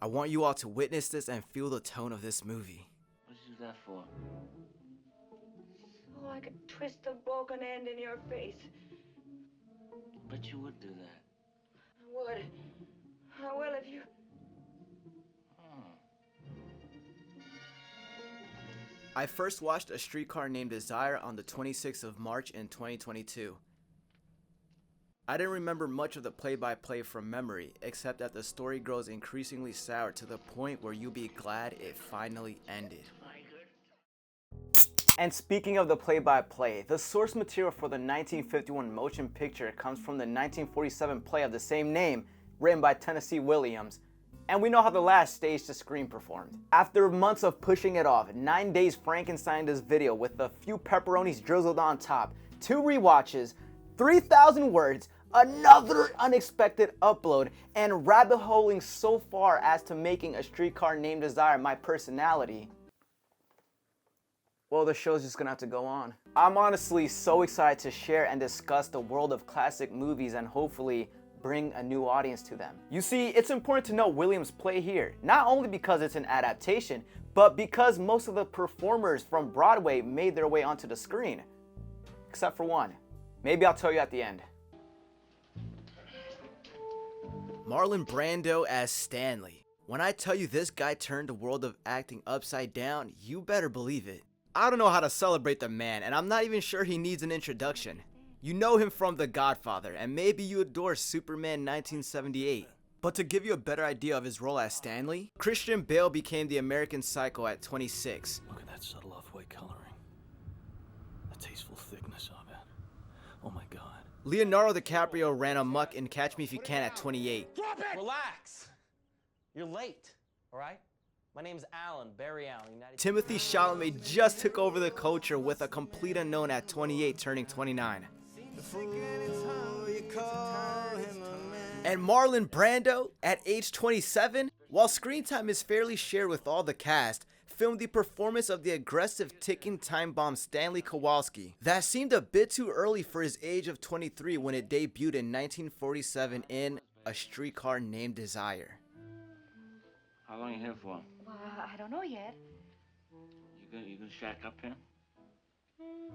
I want you all to witness this and feel the tone of this movie. What'd you do that for? So I could twist the broken end in your face. Bet you would do that. I would. I will if you... I first watched A Streetcar Named Desire on the 26th of March in 2022. I didn't remember much of the play-by-play from memory, except that the story grows increasingly sour to the point where you'll be glad it finally ended. And speaking of the play-by-play, the source material for the 1951 motion picture comes from the 1947 play of the same name, written by Tennessee Williams, and we know how the last stage to screen performed. After months of pushing it off, 9 days Frankenstein this video with a few pepperonis drizzled on top, 2 rewatches, 3,000 words, another unexpected upload, and rabbit holing so far as to making A Streetcar Named Desire my personality. Well, the show's just gonna have to go on. I'm honestly so excited to share and discuss the world of classic movies and hopefully bring a new audience to them. You see, it's important to know Williams' play here, not only because it's an adaptation, but because most of the performers from Broadway made their way onto the screen. Except for one. Maybe I'll tell you at the end. Marlon Brando as Stanley. When I tell you this guy turned the world of acting upside down, you better believe it. I don't know how to celebrate the man, and I'm not even sure he needs an introduction. You know him from The Godfather, and maybe you adore Superman 1978. But to give you a better idea of his role as Stanley, Christian Bale became the American Psycho at 26. Look at that subtle off-white coloring. The tasteful thickness of it. Oh my God. Leonardo DiCaprio ran amok in Catch Me If You Can at 28. Drop it! Relax. You're late, all right? My name's Alan, Barry Allen, United... Timothée Chalamet just took over the culture with A Complete Unknown at 28, turning 29. And Marlon Brando, at age 27, while screen time is fairly shared with all the cast, filmed the performance of the aggressive ticking time bomb Stanley Kowalski. That seemed a bit too early for his age of 23 when it debuted in 1947 in A Streetcar Named Desire. How long are you here for? Well, I don't know yet. You gonna shack up here?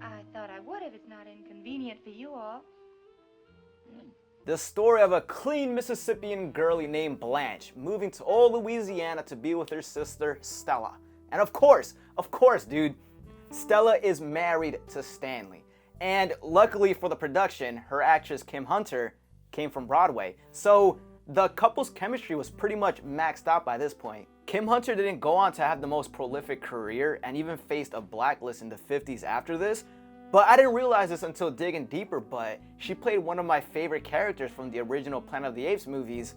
I thought I would if it's not inconvenient for you all. The story of a clean Mississippian girlie named Blanche moving to old Louisiana to be with her sister Stella. And of course, dude, Stella is married to Stanley. And luckily for the production, her actress Kim Hunter came from Broadway. So the couple's chemistry was pretty much maxed out by this point. Kim Hunter didn't go on to have the most prolific career and even faced a blacklist in the 50s after this. But I didn't realize this until digging deeper, but she played one of my favorite characters from the original Planet of the Apes movies,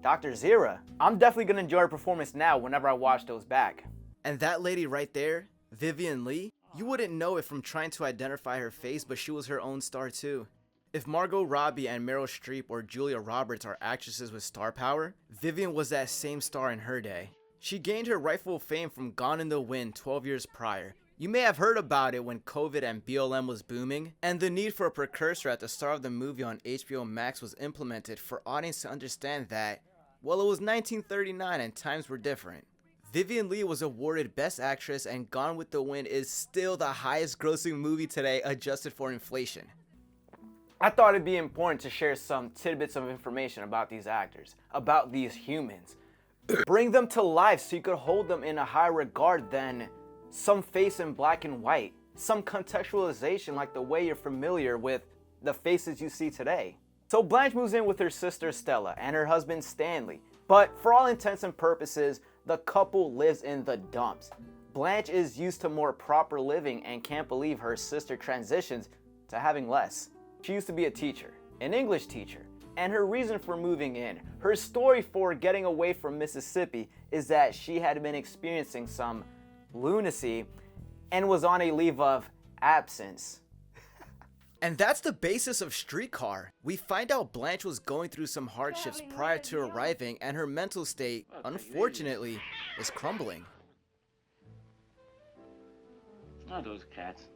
Dr. Zira. I'm definitely gonna enjoy her performance now whenever I watch those back. And that lady right there, Vivien Leigh, you wouldn't know it from trying to identify her face, but she was her own star too. If Margot Robbie and Meryl Streep or Julia Roberts are actresses with star power, Vivien was that same star in her day. She gained her rightful fame from Gone in the Wind 12 years prior. You may have heard about it when COVID and BLM was booming, and the need for a precursor at the start of the movie on HBO Max was implemented for audience to understand that, well, it was 1939 and times were different. Vivien Leigh was awarded Best Actress, and Gone with the Wind is still the highest grossing movie today adjusted for inflation. I thought it'd be important to share some tidbits of information about these actors, about these humans. Bring them to life so you could hold them in a higher regard than some face in black and white, some contextualization like the way you're familiar with the faces you see today. So Blanche moves in with her sister Stella and her husband Stanley, but for all intents and purposes, the couple lives in the dumps. Blanche is used to more proper living and can't believe her sister transitions to having less. She used to be a teacher, an English teacher, and her reason for moving in, her story for getting away from Mississippi, is that she had been experiencing some lunacy and was on a leave of absence. And that's the basis of Streetcar. We find out Blanche was going through some hardships prior to arriving, and her mental state, unfortunately, is crumbling. Not those cats.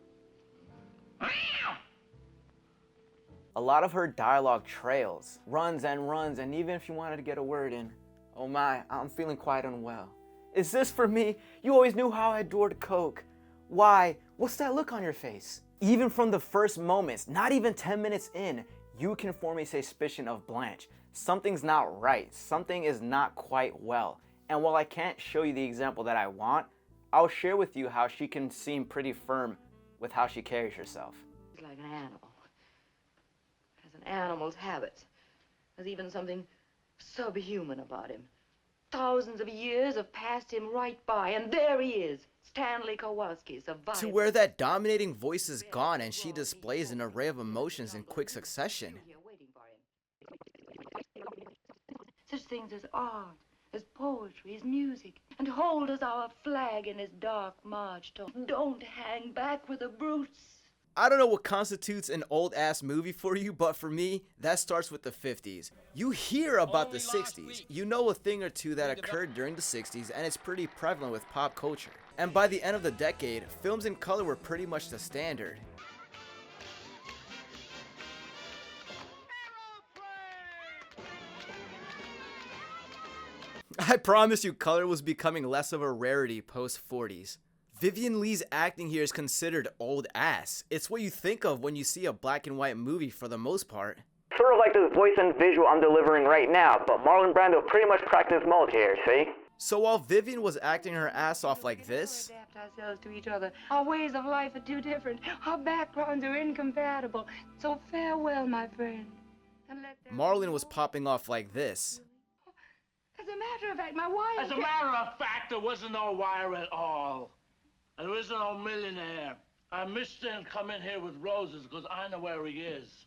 A lot of her dialogue trails, runs, and even if you wanted to get a word in, Oh my, I'm feeling quite unwell. Is this for me? You always knew how I adored Coke. Why? What's that look on your face? Even from the first moments, not even 10 minutes in, you can form a suspicion of Blanche. Something's not right. Something is not quite well. And while I can't show you the example that I want, I'll share with you how she can seem pretty firm with how she carries herself. He's like an animal. Has an animal's habits. There's even something subhuman about him. Thousands of years have passed him right by, and there he is, Stanley Kowalski, surviving. To where that dominating voice is gone and she displays an array of emotions in quick succession. Such things as art, as poetry, as music, and hold as our flag in his dark march to don't hang back with the brutes. I don't know what constitutes an old-ass movie for you, but for me, that starts with the 50s. You hear about the 60s. You know a thing or two that occurred during the 60s, and it's pretty prevalent with pop culture. And by the end of the decade, films in color were pretty much the standard. I promise you, color was becoming less of a rarity post-40s. Vivien Leigh's acting here is considered old ass. It's what you think of when you see a black and white movie for the most part. Sort of like this voice and visual I'm delivering right now, but Marlon Brando pretty much cracked his mold here, see? So while Vivien was acting her ass off like this, We adapt ourselves to each other. Our ways of life are too different. Our backgrounds are incompatible. So farewell, my friend. And let them... Marlon was popping off like this. As a matter of fact, my wire... As a matter of fact, there wasn't no wire at all. And there isn't no millionaire. I missed him come in here with roses because I know where he is.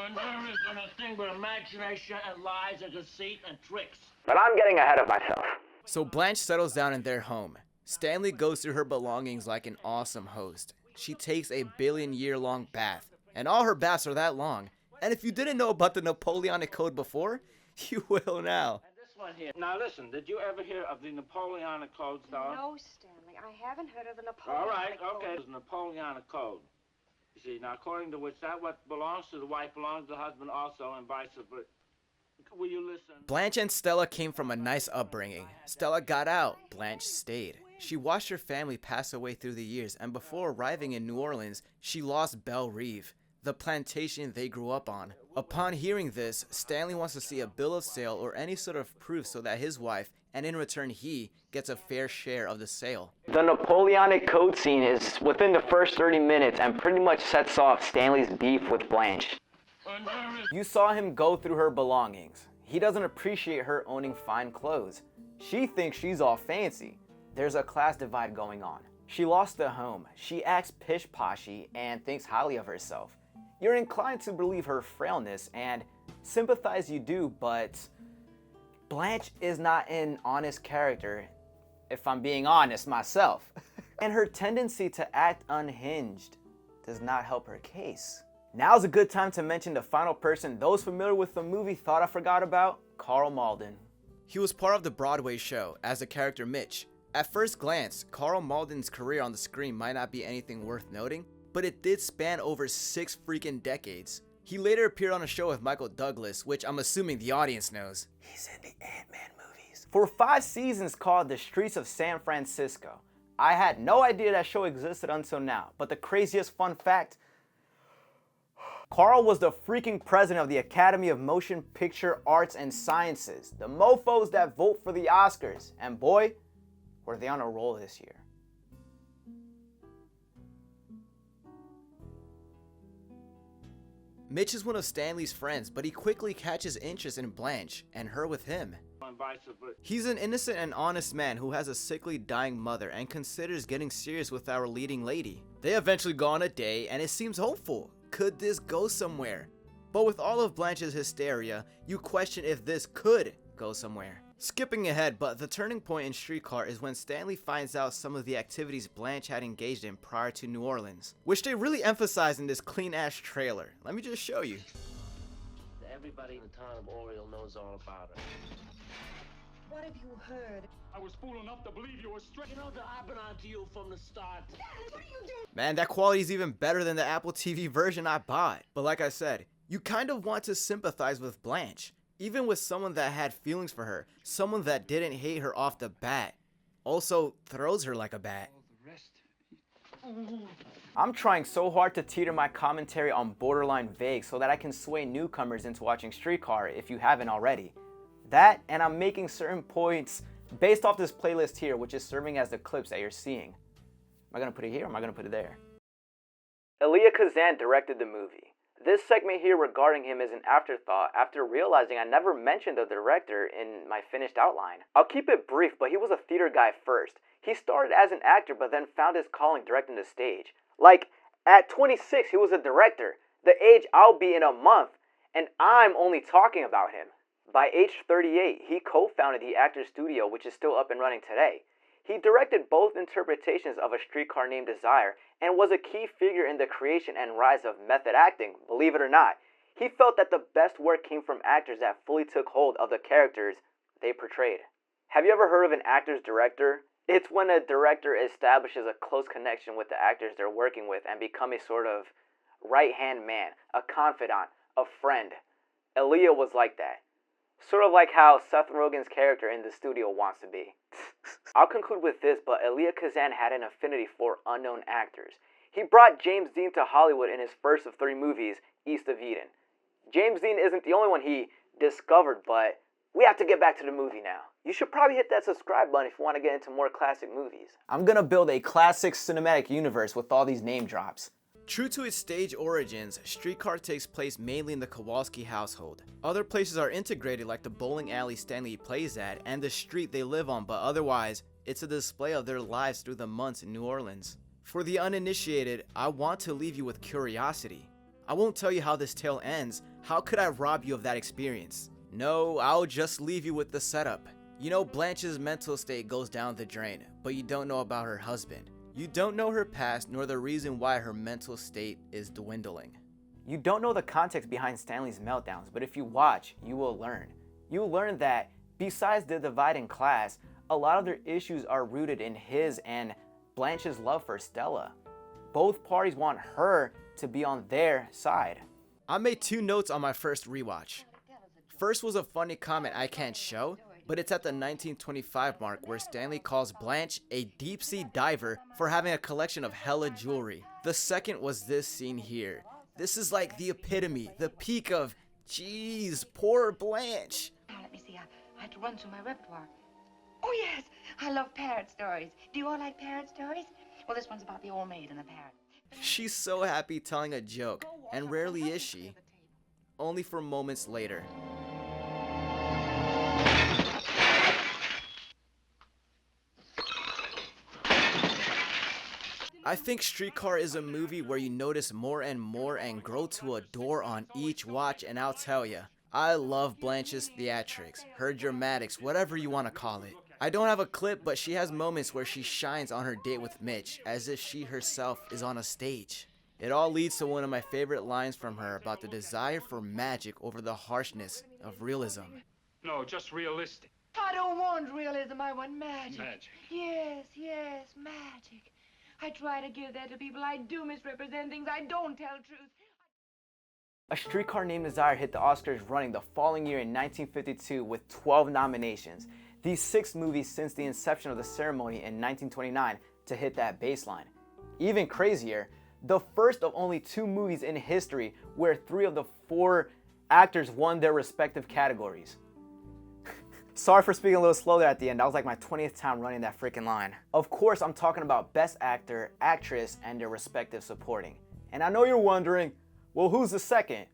And there isn't a thing but imagination and lies and deceit and tricks. But I'm getting ahead of myself. So Blanche settles down in their home. Stanley goes through her belongings like an awesome host. She takes a billion-year-long bath. And all her baths are that long. And if you didn't know about the Napoleonic Code before, you will now. One here. Now listen, did you ever hear of the Napoleonic Code, Star? No, Stanley, I haven't heard of the Napoleonic All right, Code. okay. There's a Napoleonic Code. You see, now according to which that what belongs to the wife belongs to the husband also, and vice versa. Will you listen? Blanche and Stella came from a nice upbringing. Stella got out, Blanche stayed. She watched her family pass away through the years, and before arriving in New Orleans, she lost Belle Reve, the plantation they grew up on. Upon hearing this, Stanley wants to see a bill of sale or any sort of proof so that his wife, and in return he, gets a fair share of the sale. The Napoleonic Code scene is within the first 30 minutes and pretty much sets off Stanley's beef with Blanche. You saw him go through her belongings. He doesn't appreciate her owning fine clothes. She thinks she's all fancy. There's a class divide going on. She lost a home. She acts pish-poshy and thinks highly of herself. You're inclined to believe her frailness and sympathize you do, but Blanche is not an honest character, if I'm being honest myself. And her tendency to act unhinged does not help her case. Now's a good time to mention the final person those familiar with the movie thought I forgot about, Karl Malden. He was part of the Broadway show as the character Mitch. At first glance, Karl Malden's career on the screen might not be anything worth noting, but it did span over 6 freaking decades. He later appeared on a show with Michael Douglas, which I'm assuming the audience knows. He's in the Ant-Man movies. For 5 seasons called The Streets of San Francisco. I had no idea that show existed until now, but the craziest fun fact, Karl was the freaking president of the Academy of Motion Picture Arts and Sciences, the mofos that vote for the Oscars, and boy, were they on a roll this year. Mitch is one of Stanley's friends, but he quickly catches interest in Blanche, and her with him. He's an innocent and honest man who has a sickly dying mother and considers getting serious with our leading lady. They eventually go on a date, and it seems hopeful. Could this go somewhere? But with all of Blanche's hysteria, you question if this could go somewhere. Skipping ahead, but the turning point in Streetcar is when Stanley finds out some of the activities Blanche had engaged in prior to New Orleans, which they really emphasize in this clean-ass trailer. Let me just show you. Everybody in the town of Oriole knows all about her. What have you heard? I was fool enough to believe you were straight. You know that I've been on to you from the start. What are you doing? Man, that quality is even better than the Apple TV version I bought. But like I said, you kind of want to sympathize with Blanche. Even with someone that had feelings for her, someone that didn't hate her off the bat, also throws her like a bat. I'm trying so hard to teeter my commentary on borderline vague so that I can sway newcomers into watching Streetcar if you haven't already. That, and I'm making certain points based off this playlist here, which is serving as the clips that you're seeing. Am I going to put it here or am I going to put it there? Elia Kazan directed the movie. This segment here regarding him is an afterthought after realizing I never mentioned the director in my finished outline. I'll keep it brief, but he was a theater guy first. He started as an actor but then found his calling directing the stage. Like, at 26 he was a director, the age I'll be in a month, and I'm only talking about him. By age 38, he co-founded the Actors Studio, which is still up and running today. He directed both interpretations of A Streetcar Named Desire and was a key figure in the creation and rise of method acting, believe it or not. He felt that the best work came from actors that fully took hold of the characters they portrayed. Have you ever heard of an actor's director? It's when a director establishes a close connection with the actors they're working with and become a sort of right-hand man, a confidant, a friend. Elia was like that. Sort of like how Seth Rogen's character in The Studio wants to be. I'll conclude with this, but Elia Kazan had an affinity for unknown actors. He brought James Dean to Hollywood in his first of 3 movies, East of Eden. James Dean isn't the only one he discovered, but we have to get back to the movie now. You should probably hit that subscribe button if you want to get into more classic movies. I'm gonna build a classic cinematic universe with all these name drops. True to its stage origins, Streetcar takes place mainly in the Kowalski household. Other places are integrated like the bowling alley Stanley plays at and the street they live on, but otherwise, it's a display of their lives through the months in New Orleans. For the uninitiated, I want to leave you with curiosity. I won't tell you how this tale ends. How could I rob you of that experience? No, I'll just leave you with the setup. You know Blanche's mental state goes down the drain, but you don't know about her husband. You don't know her past nor the reason why her mental state is dwindling. You don't know the context behind Stanley's meltdowns, but if you watch, you will learn. You'll learn that besides the divide in class, a lot of their issues are rooted in his and Blanche's love for Stella. Both parties want her to be on their side. I made 2 notes on my first rewatch. First was a funny comment I can't show, but it's at the 1925 mark where Stanley calls Blanche a deep sea diver for having a collection of hella jewelry. The second was this scene here. This is like the epitome, the peak of, geez, poor Blanche. Now, let me see. I had to run through my repertoire. Oh, yes. I love parrot stories. Do you all like parrot stories? Well, this one's about the old maid and the parrot. She's so happy telling a joke, and rarely is she. Only for moments later. I think Streetcar is a movie where you notice more and more and grow to adore on each watch, and I'll tell ya, I love Blanche's theatrics, her dramatics, whatever you want to call it. I don't have a clip, but she has moments where she shines on her date with Mitch, as if she herself is on a stage. It all leads to one of my favorite lines from her about the desire for magic over the harshness of realism. No, just realistic. I don't want realism. I want magic. Magic. Yes, yes, magic. I try to give that to people. I do misrepresent things. I don't tell truth. A Streetcar Named Desire hit the Oscars running the following year in 1952 with 12 nominations. The 6th movie since the inception of the ceremony in 1929 to hit that baseline. Even crazier, the first of only 2 movies in history where 3 of the 4 actors won their respective categories. Sorry for speaking a little slow there at the end. That was like my 20th time running that freaking line. Of course, I'm talking about Best Actor, Actress, and their respective supporting. And I know you're wondering, well, who's the second?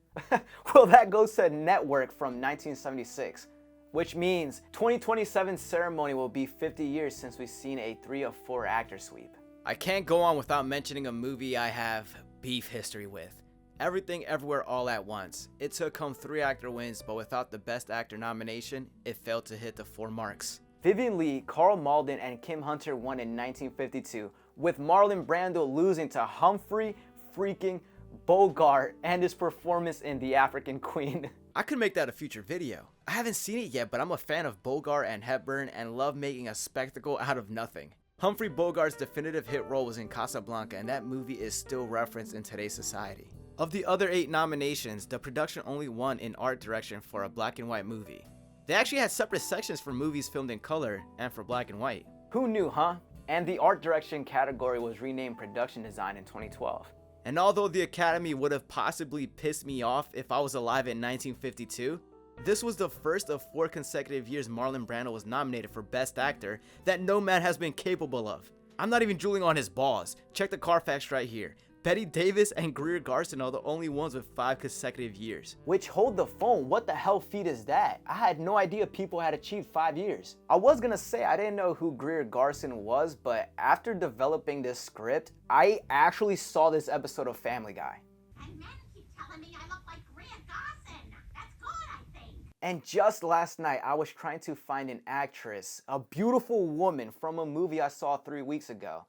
Well, that goes to Network from 1976, which means 2027 ceremony will be 50 years since we've seen a 3 of 4 actor sweep. I can't go on without mentioning a movie I have beef history with. Everything Everywhere All at Once. It took home 3 actor wins, but without the Best Actor nomination, it failed to hit the 4 marks. Vivien Leigh, Karl Malden, and Kim Hunter won in 1952, with Marlon Brando losing to Humphrey freaking Bogart and his performance in The African Queen. I could make that a future video. I haven't seen it yet, but I'm a fan of Bogart and Hepburn and love making a spectacle out of nothing. Humphrey Bogart's definitive hit role was in Casablanca, and that movie is still referenced in today's society. Of the other 8 nominations, the production only won in art direction for a black and white movie. They actually had separate sections for movies filmed in color and for black and white. Who knew, huh? And the art direction category was renamed production design in 2012. And although the Academy would have possibly pissed me off if I was alive in 1952, this was the first of 4 consecutive years Marlon Brando was nominated for Best Actor that no man has been capable of. I'm not even drooling on his balls. Check the Carfax right here. Bette Davis and Greer Garson are the only ones with 5 consecutive years. Which, hold the phone, what the hell feat is that? I had no idea people had achieved 5 years. I was gonna say I didn't know who Greer Garson was, but after developing this script, I actually saw this episode of Family Guy. And men keep telling me I look like Greer Garson. That's good, I think. And just last night, I was trying to find an actress, a beautiful woman from a movie I saw 3 weeks ago.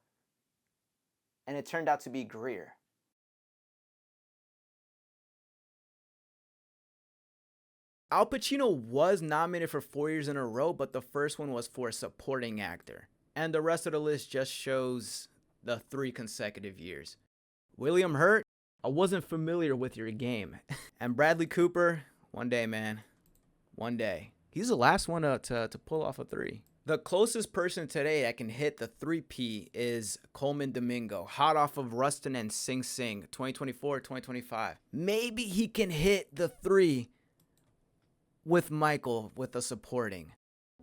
And it turned out to be Greer. Al Pacino was nominated for 4 years in a row, but the first one was for supporting actor. And the rest of the list just shows the 3 consecutive years. William Hurt, I wasn't familiar with your game. And Bradley Cooper, one day, man. One day. He's the last one to pull off a 3. The closest person today that can hit the 3P is Colman Domingo, hot off of Rustin and Sing Sing, 2024, 2025. Maybe he can hit the 3 with Michael with the supporting.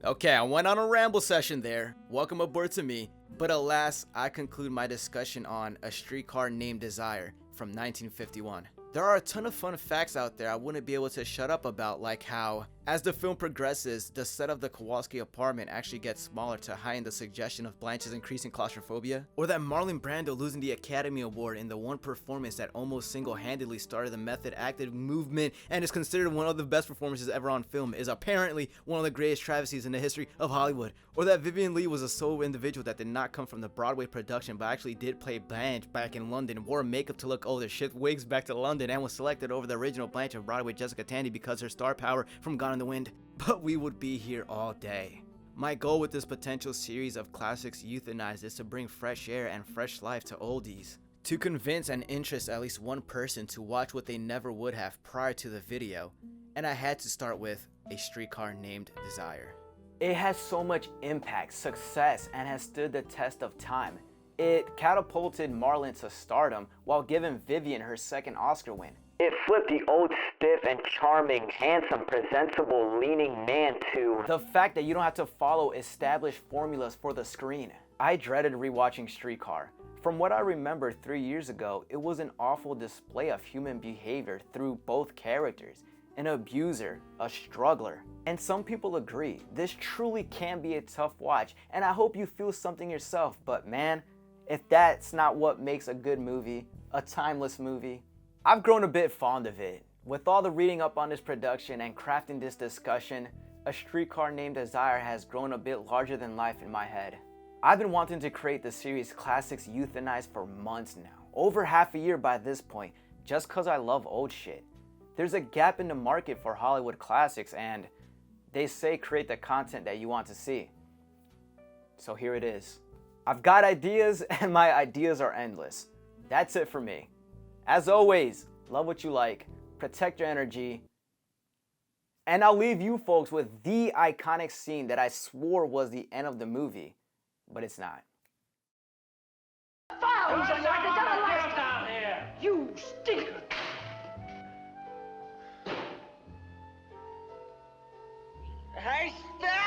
Okay, I went on a ramble session there. Welcome aboard to me. But alas, I conclude my discussion on A Streetcar Named Desire from 1951. There are a ton of fun facts out there I wouldn't be able to shut up about, like how, as the film progresses, the set of the Kowalski apartment actually gets smaller to heighten the suggestion of Blanche's increasing claustrophobia, or that Marlon Brando losing the Academy Award in the one performance that almost single-handedly started the method acted movement and is considered one of the best performances ever on film is apparently one of the greatest travesties in the history of Hollywood, or that Vivien Leigh was a solo individual that did not come from the Broadway production but actually did play Blanche back in London, wore makeup to look older, shipped wigs back to London, and was selected over the original Blanche of Broadway Jessica Tandy because her star power from Gone in the Wind. But we would be here all day. My goal with this potential series of classics Youthanized is to bring fresh air and fresh life to oldies. To convince and interest at least one person to watch what they never would have prior to the video, and I had to start with A Streetcar Named Desire. It has so much impact, success, and has stood the test of time. It catapulted Marlon to stardom while giving Vivien her second Oscar win. It flipped the old stiff and charming, handsome, presentable, leaning man to the fact that you don't have to follow established formulas for the screen. I dreaded rewatching Streetcar. From what I remember 3 years ago, it was an awful display of human behavior through both characters. An abuser, a struggler. And some people agree, this truly can be a tough watch, and I hope you feel something yourself, but man, if that's not what makes a good movie, a timeless movie, I've grown a bit fond of it. With all the reading up on this production and crafting this discussion, A Streetcar Named Desire has grown a bit larger than life in my head. I've been wanting to create the series Classics Youthanized for months now, over half a year by this point, just cause I love old shit. There's a gap in the market for Hollywood classics, and they say create the content that you want to see. So here it is. I've got ideas, and my ideas are endless. That's it for me. As always, love what you like, protect your energy, and I'll leave you folks with the iconic scene that I swore was the end of the movie, but it's not. Get down here! You stinker! Hey, stop!